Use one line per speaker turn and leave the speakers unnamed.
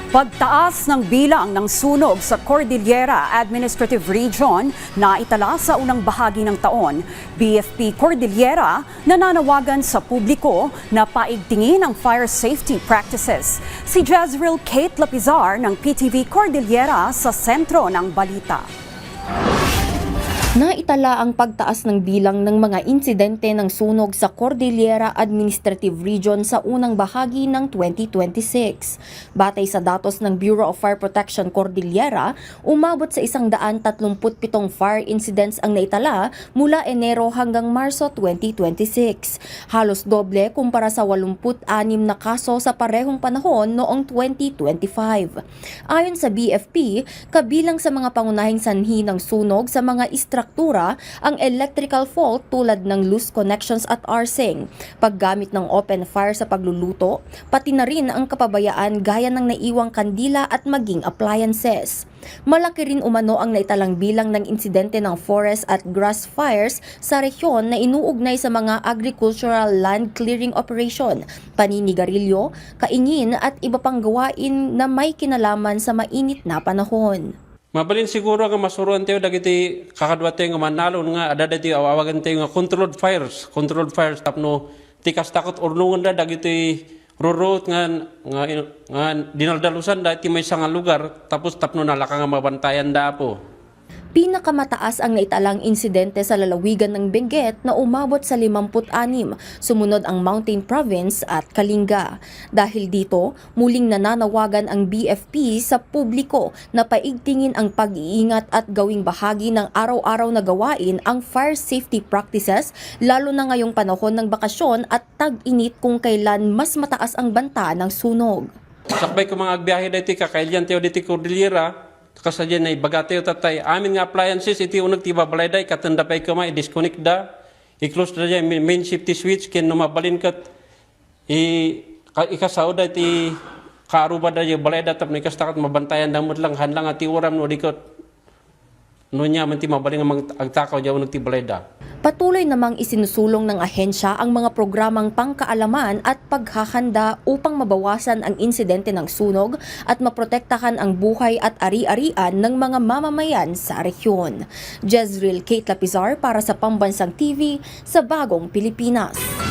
Pagtaas ng bilang ng sunog sa Cordillera Administrative Region na itala sa unang bahagi ng taon, BFP Cordillera nananawagan sa publiko na paigtingin ang fire safety practices. Si Jezreel Kate Lapizar ng PTV Cordillera sa sentro ng balita.
Naitala ang pagtaas ng bilang ng mga insidente ng sunog sa Cordillera Administrative Region sa unang bahagi ng 2026. Batay sa datos ng Bureau of Fire Protection Cordillera, umabot sa 137 fire incidents ang naitala mula Enero hanggang Marso 2026. Halos doble kumpara sa 86 na kaso sa parehong panahon noong 2025. Ayon sa BFP, kabilang sa mga pangunahing sanhi ng sunog sa mga ang electrical fault tulad ng loose connections at arcing, paggamit ng open fire sa pagluluto, pati na rin ang kapabayaan gaya ng naiwang kandila at maging appliances. Malaki rin umano ang naitalang bilang ng insidente ng forest at grass fires sa rehiyon na inuugnay sa mga agricultural land clearing operation, paninigarilyo, kaingin at iba pang gawain na may kinalaman sa mainit na panahon.
Mabalin siguro nga masuruan tayo dagiti kakadwa tayo nga manalon nga ada tayo awawagan tayo nga controlled fires tapno tikas takot urnungan da dagiti rurot nga dinaldalusan da iti may nga lugar tapos tapno nalaka nga mabantayan da po.
Pinakamataas ang naitalang insidente sa lalawigan ng Benguet na umabot sa 56, sumunod ang Mountain Province at Kalinga. Dahil dito, muling nananawagan ang BFP sa publiko na paigtingin ang pag-iingat at gawing bahagi ng araw-araw na gawain ang fire safety practices, lalo na ngayong panahon ng bakasyon at tag-init kung kailan mas mataas ang banta ng sunog.
Sakbay ko mga agbiyahe dati kakailyan tayo dati Cordillera, kasadyan na ibagatayo tatay. Amin nga appliances, iti unag ti babalayday, katanda pa ikama, i-disconnect da, i-close da dyan, main safety switch, kin numabalin kat, ikasaw da, iti kaaruba da dyan, balay da, tapno ikastakat mabantayan damot lang, hanlang ati uram, no, dikot, no niya, man ti mabalin nga agtakaw dyan, unag ti balay da.
Patuloy namang isinusulong ng ahensya ang mga programang pangkaalaman at paghahanda upang mabawasan ang insidente ng sunog at maprotektahan ang buhay at ari-arian ng mga mamamayan sa rehiyon. Jezreel Kate Lapizar para sa Pambansang TV sa Bagong Pilipinas.